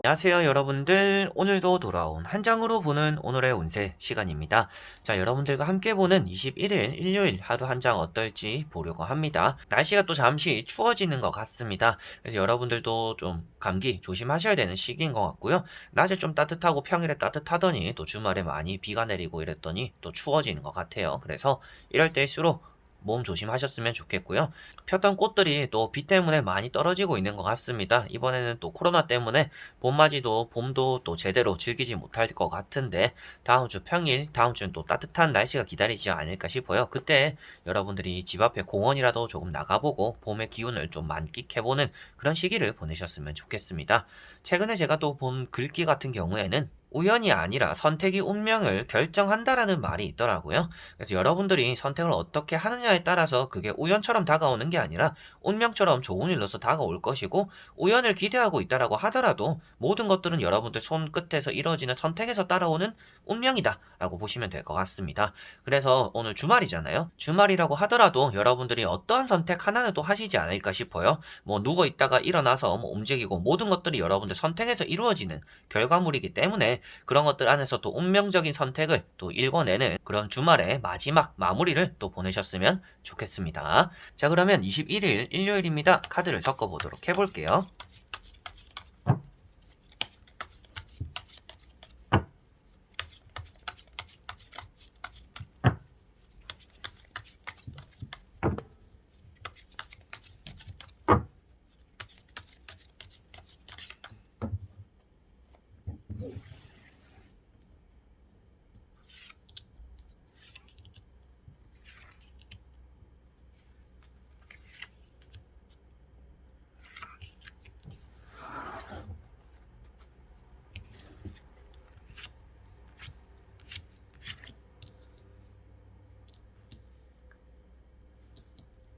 안녕하세요 여러분들, 오늘도 돌아온 한 장으로 보는 오늘의 운세 시간입니다. 자, 여러분들과 함께 보는 21일 일요일 하루 한 장 어떨지 보려고 합니다. 날씨가 또 잠시 추워지는 것 같습니다. 그래서 여러분들도 좀 감기 조심하셔야 되는 시기인 것 같고요. 낮에 좀 따뜻하고 평일에 따뜻하더니 또 주말에 많이 비가 내리고 이랬더니 또 추워지는 것 같아요. 그래서 이럴 때일수록 몸 조심하셨으면 좋겠고요. 폈던 꽃들이 또 비 때문에 많이 떨어지고 있는 것 같습니다. 이번에는 또 코로나 때문에 봄맞이도 봄도 또 제대로 즐기지 못할 것 같은데, 다음 주 평일, 다음 주는 또 따뜻한 날씨가 기다리지 않을까 싶어요. 그때 여러분들이 집 앞에 공원이라도 조금 나가보고 봄의 기운을 좀 만끽해보는 그런 시기를 보내셨으면 좋겠습니다. 최근에 제가 또 본 글귀 같은 경우에는 우연이 아니라 선택이 운명을 결정한다라는 말이 있더라고요. 그래서 여러분들이 선택을 어떻게 하느냐에 따라서 그게 우연처럼 다가오는 게 아니라 운명처럼 좋은 일로서 다가올 것이고, 우연을 기대하고 있다라고 하더라도 모든 것들은 여러분들 손끝에서 이루어지는 선택에서 따라오는 운명이다 라고 보시면 될 것 같습니다. 그래서 오늘 주말이잖아요. 주말이라고 하더라도 여러분들이 어떠한 선택 하나는 또 하시지 않을까 싶어요. 뭐 누워 있다가 일어나서 뭐 움직이고, 모든 것들이 여러분들 선택에서 이루어지는 결과물이기 때문에 그런 것들 안에서 또 운명적인 선택을 또 읽어내는 그런 주말의 마지막 마무리를 또 보내셨으면 좋겠습니다. 자, 그러면 21일 일요일입니다. 카드를 섞어보도록 해볼게요.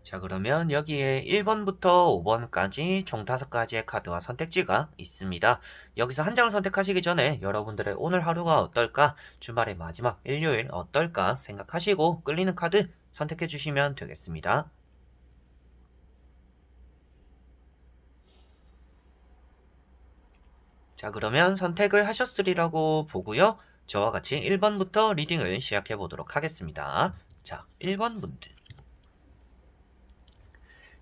자, 그러면 여기에 1번부터 5번까지 총 5가지의 카드와 선택지가 있습니다. 여기서 한 장을 선택하시기 전에 여러분들의 오늘 하루가 어떨까, 주말의 마지막 일요일 어떨까 생각하시고 끌리는 카드 선택해 주시면 되겠습니다. 자, 그러면 선택을 하셨으리라고 보고요. 저와 같이 1번부터 리딩을 시작해 보도록 하겠습니다. 자, 1번 분들.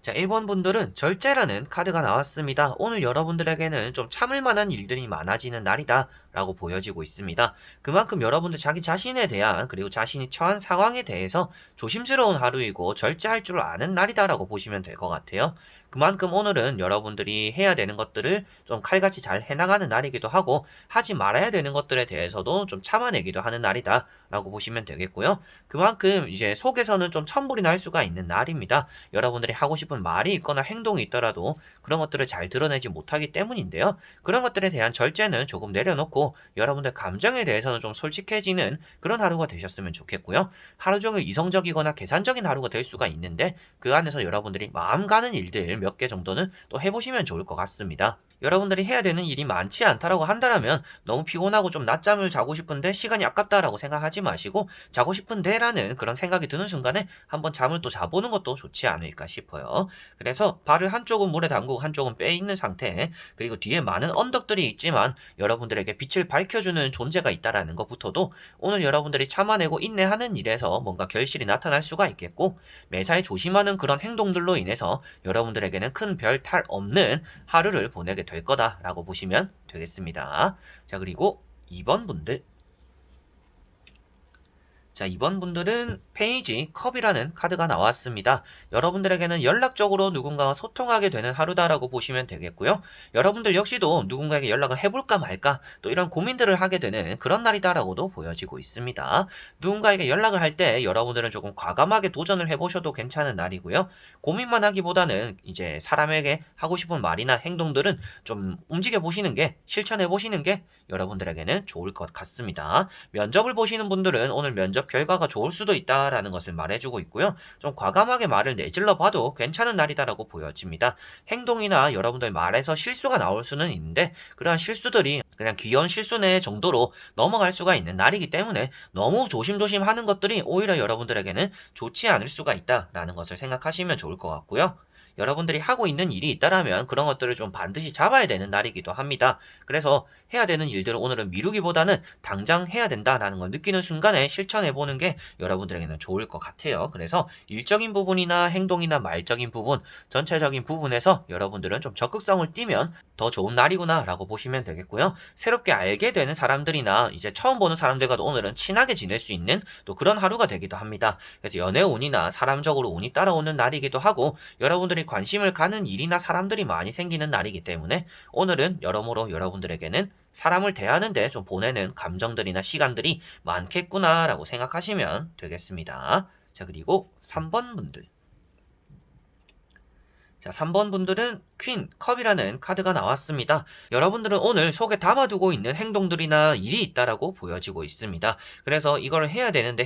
자, 1번 분들은 절제라는 카드가 나왔습니다. 오늘 여러분들에게는 좀 참을 만한 일들이 많아지는 날이다 라고 보여지고 있습니다. 그만큼 여러분들 자기 자신에 대한, 그리고 자신이 처한 상황에 대해서 조심스러운 하루이고 절제할 줄 아는 날이다 라고 보시면 될 것 같아요. 그만큼 오늘은 여러분들이 해야 되는 것들을 좀 칼같이 잘 해나가는 날이기도 하고, 하지 말아야 되는 것들에 대해서도 좀 참아내기도 하는 날이다 라고 보시면 되겠고요. 그만큼 이제 속에서는 좀 천불이 날 수가 있는 날입니다. 여러분들이 하고 싶은 말이 있거나 행동이 있더라도 그런 것들을 잘 드러내지 못하기 때문인데요. 그런 것들에 대한 절제는 조금 내려놓고 여러분들 감정에 대해서는 좀 솔직해지는 그런 하루가 되셨으면 좋겠고요. 하루 종일 이성적이거나 계산적인 하루가 될 수가 있는데, 그 안에서 여러분들이 마음 가는 일들 몇 개 정도는 또 해보시면 좋을 것 같습니다. 여러분들이 해야 되는 일이 많지 않다라고 한다면 너무 피곤하고 좀 낮잠을 자고 싶은데 시간이 아깝다라고 생각하지 마시고, 자고 싶은데 라는 그런 생각이 드는 순간에 한번 잠을 또 자보는 것도 좋지 않을까 싶어요. 그래서 발을 한쪽은 물에 담그고 한쪽은 빼 있는 상태, 그리고 뒤에 많은 언덕들이 있지만 여러분들에게 빛을 밝혀주는 존재가 있다라는 것부터도 오늘 여러분들이 참아내고 인내하는 일에서 뭔가 결실이 나타날 수가 있겠고, 매사에 조심하는 그런 행동들로 인해서 여러분들에게는 큰 별 탈 없는 하루를 보내게 될 거다라고 보시면 되겠습니다. 자, 그리고 2번 분들. 자, 이번 분들은 페이지 컵이라는 카드가 나왔습니다. 여러분들에게는 연락적으로 누군가와 소통하게 되는 하루다라고 보시면 되겠고요. 여러분들 역시도 누군가에게 연락을 해볼까 말까 또 이런 고민들을 하게 되는 그런 날이다라고도 보여지고 있습니다. 누군가에게 연락을 할 때 여러분들은 조금 과감하게 도전을 해보셔도 괜찮은 날이고요. 고민만 하기보다는 이제 사람에게 하고 싶은 말이나 행동들은 좀 움직여 보시는 게, 실천해 보시는 게 여러분들에게는 좋을 것 같습니다. 면접을 보시는 분들은 오늘 면접 결과가 좋을 수도 있다라는 것을 말해주고 있고요. 좀 과감하게 말을 내질러 봐도 괜찮은 날이다라고 보여집니다. 행동이나 여러분들 말에서 실수가 나올 수는 있는데, 그러한 실수들이 그냥 귀여운 실수 내 정도로 넘어갈 수가 있는 날이기 때문에 너무 조심조심 하는 것들이 오히려 여러분들에게는 좋지 않을 수가 있다라는 것을 생각하시면 좋을 것 같고요. 여러분들이 하고 있는 일이 있다라면 그런 것들을 좀 반드시 잡아야 되는 날이기도 합니다. 그래서 해야 되는 일들을 오늘은 미루기보다는 당장 해야 된다라는 걸 느끼는 순간에 실천해보는 게 여러분들에게는 좋을 것 같아요. 그래서 일적인 부분이나 행동이나 말적인 부분, 전체적인 부분에서 여러분들은 좀 적극성을 띠면 더 좋은 날이구나 라고 보시면 되겠고요. 새롭게 알게 되는 사람들이나 이제 처음 보는 사람들과도 오늘은 친하게 지낼 수 있는 또 그런 하루가 되기도 합니다. 그래서 연애 운이나 사람적으로 운이 따라오는 날이기도 하고 여러분들이 관심을 가는 일이나 사람들이 많이 생기는 날이기 때문에 오늘은 여러모로 여러분들에게는 사람을 대하는데 좀 보내는 감정들이나 시간들이 많겠구나 라고 생각하시면 되겠습니다. 자, 그리고 3번 분들. 자, 3번 분들은 퀸, 컵이라는 카드가 나왔습니다. 여러분들은 오늘 속에 담아두고 있는 행동들이나 일이 있다라고 보여지고 있습니다. 그래서 이걸 해야 되는데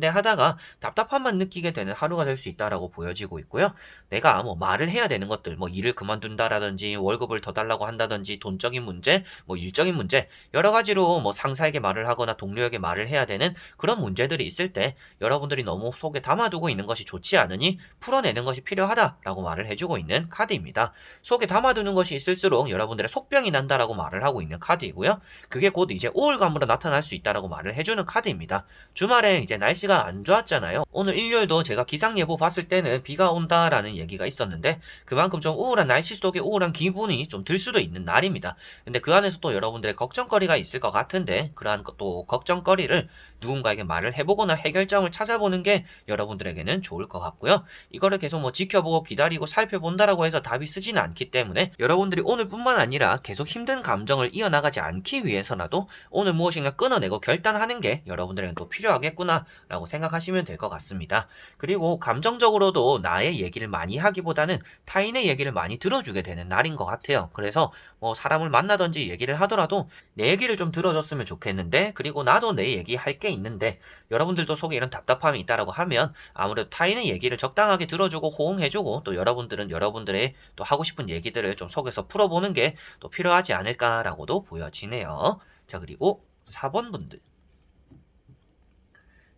하다가 답답함만 느끼게 되는 하루가 될 수 있다라고 보여지고 있고요. 내가 뭐 말을 해야 되는 것들, 뭐 일을 그만둔다라든지 월급을 더 달라고 한다든지 돈적인 문제, 뭐 일적인 문제, 여러 가지로 뭐 상사에게 말을 하거나 동료에게 말을 해야 되는 그런 문제들이 있을 때 여러분들이 너무 속에 담아두고 있는 것이 좋지 않으니 풀어내는 것이 필요하다라고 말을 해주고 있는 카드입니다. 속에 담아두는 것이 있을수록 여러분들의 속병이 난다라고 말을 하고 있는 카드이고요. 그게 곧 이제 우울감으로 나타날 수 있다라고 말을 해주는 카드입니다. 주말에 이제 날씨가 안 좋았잖아요. 오늘 일요일도 제가 기상예보 봤을 때는 비가 온다라는 얘기가 있었는데 그만큼 좀 우울한 날씨 속에 우울한 기분이 좀 들 수도 있는 날입니다. 근데 그 안에서 또 여러분들의 걱정거리가 있을 것 같은데 그러한 또 걱정거리를 누군가에게 말을 해보거나 해결점을 찾아보는 게 여러분들에게는 좋을 것 같고요. 이거를 계속 뭐 지켜보고 기다리고 살펴본다라고 해서 답이 쓰지는 않기 때문에 여러분들이 오늘뿐만 아니라 계속 힘든 감정을 이어나가지 않기 위해서라도 오늘 무엇인가 끊어내고 결단하는 게 여러분들에겐 또 필요하겠구나 라고 생각하시면 될 것 같습니다. 그리고 감정적으로도 나의 얘기를 많이 하기보다는 타인의 얘기를 많이 들어주게 되는 날인 것 같아요. 그래서 뭐 사람을 만나든지 얘기를 하더라도 내 얘기를 좀 들어줬으면 좋겠는데 그리고 나도 내 얘기 할 게 있는데 여러분들도 속에 이런 답답함이 있다라고 하면 아무래도 타인의 얘기를 적당하게 들어주고 호응해주고 또 여러분들은 여러분들의 또 하고 싶은 얘기들을 좀 속에서 풀어보는 게 또 필요하지 않을까라고도 보여지네요. 자, 그리고 4번 분들.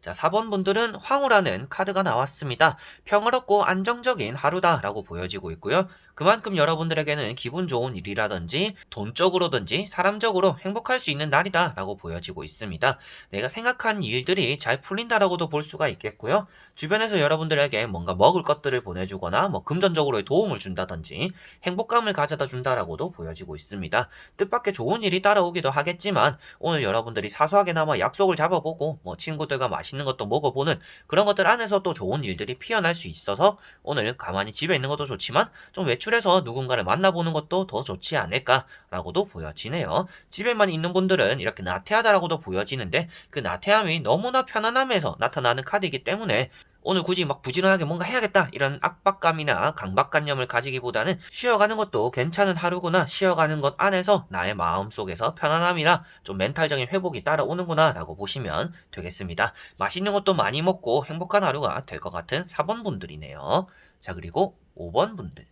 자, 4번 분들은 황후라는 카드가 나왔습니다. 평화롭고 안정적인 하루다라고 보여지고 있고요. 그만큼 여러분들에게는 기분 좋은 일이라든지 돈적으로든지 사람적으로 행복할 수 있는 날이다라고 보여지고 있습니다. 내가 생각한 일들이 잘 풀린다라고도 볼 수가 있겠고요. 주변에서 여러분들에게 뭔가 먹을 것들을 보내주거나 뭐 금전적으로의 도움을 준다든지 행복감을 가져다 준다라고도 보여지고 있습니다. 뜻밖의 좋은 일이 따라오기도 하겠지만 오늘 여러분들이 사소하게나마 약속을 잡아보고 뭐 친구들과 맛있는 것도 먹어보는 그런 것들 안에서 또 좋은 일들이 피어날 수 있어서 오늘 가만히 집에 있는 것도 좋지만 좀 외출해서 누군가를 만나보는 것도 더 좋지 않을까라고도 보여지네요. 집에만 있는 분들은 이렇게 나태하다라고도 보여지는데 그 나태함이 너무나 편안함에서 나타나는 카드이기 때문에 오늘 굳이 막 부지런하게 뭔가 해야겠다 이런 압박감이나 강박관념을 가지기보다는 쉬어가는 것도 괜찮은 하루구나, 쉬어가는 것 안에서 나의 마음속에서 편안함이나 좀 멘탈적인 회복이 따라오는구나 라고 보시면 되겠습니다. 맛있는 것도 많이 먹고 행복한 하루가 될 것 같은 4번 분들이네요. 자, 그리고 5번 분들.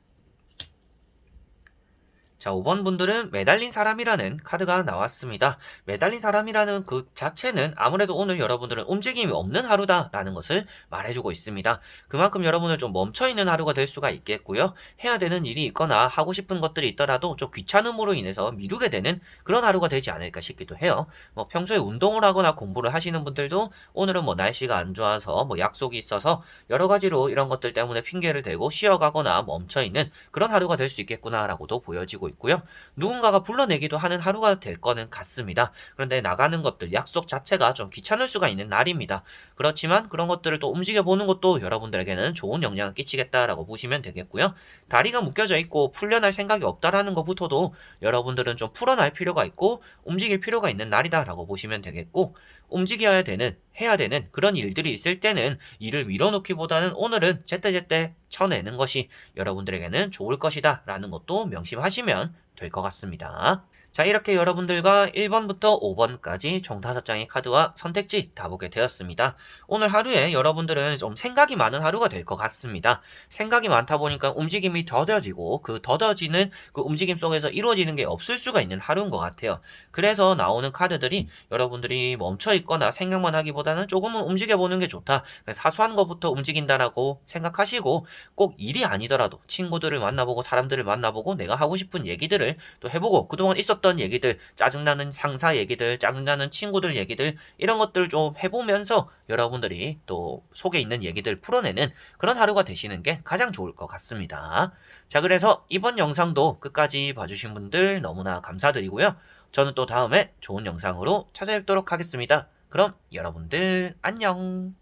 자, 5번 분들은 매달린 사람이라는 카드가 나왔습니다. 매달린 사람이라는 그 자체는 아무래도 오늘 여러분들은 움직임이 없는 하루다라는 것을 말해주고 있습니다. 그만큼 여러분은 좀 멈춰있는 하루가 될 수가 있겠고요. 해야 되는 일이 있거나 하고 싶은 것들이 있더라도 좀 귀찮음으로 인해서 미루게 되는 그런 하루가 되지 않을까 싶기도 해요. 뭐 평소에 운동을 하거나 공부를 하시는 분들도 오늘은 뭐 날씨가 안 좋아서 뭐 약속이 있어서 여러 가지로 이런 것들 때문에 핑계를 대고 쉬어가거나 멈춰있는 그런 하루가 될 수 있겠구나라고도 보여지고 있고요. 누군가가 불러내기도 하는 하루가 될 거는 같습니다. 그런데 나가는 것들, 약속 자체가 좀 귀찮을 수가 있는 날입니다. 그렇지만 그런 것들을 또 움직여보는 것도 여러분들에게는 좋은 영향을 끼치겠다라고 보시면 되겠고요. 다리가 묶여져 있고 풀려날 생각이 없다라는 것부터도 여러분들은 좀 풀어날 필요가 있고 움직일 필요가 있는 날이다라고 보시면 되겠고 움직여야 되는, 해야 되는 그런 일들이 있을 때는 일을 밀어놓기보다는 오늘은 제때제때 쳐내는 것이 여러분들에게는 좋을 것이다 라는 것도 명심하시면 될 것 같습니다. 자, 이렇게 여러분들과 1번부터 5번까지 총 5장의 카드와 선택지 다 보게 되었습니다. 오늘 하루에 여러분들은 좀 생각이 많은 하루가 될 것 같습니다. 생각이 많다 보니까 움직임이 더뎌지고 그 더뎌지는 그 움직임 속에서 이루어지는 게 없을 수가 있는 하루인 것 같아요. 그래서 나오는 카드들이 여러분들이 멈춰 있거나 생각만 하기보다는 조금은 움직여보는 게 좋다. 사소한 것부터 움직인다라고 생각하시고 꼭 일이 아니더라도 친구들을 만나보고 사람들을 만나보고 내가 하고 싶은 얘기들을 또 해보고 그동안 있었던 얘기들, 짜증나는 상사 얘기들, 짜증나는 친구들 얘기들 이런 것들 좀 해보면서 여러분들이 또 속에 있는 얘기들 풀어내는 그런 하루가 되시는 게 가장 좋을 것 같습니다. 자, 그래서 이번 영상도 끝까지 봐주신 분들 너무나 감사드리고요. 저는 또 다음에 좋은 영상으로 찾아뵙도록 하겠습니다. 그럼 여러분들 안녕.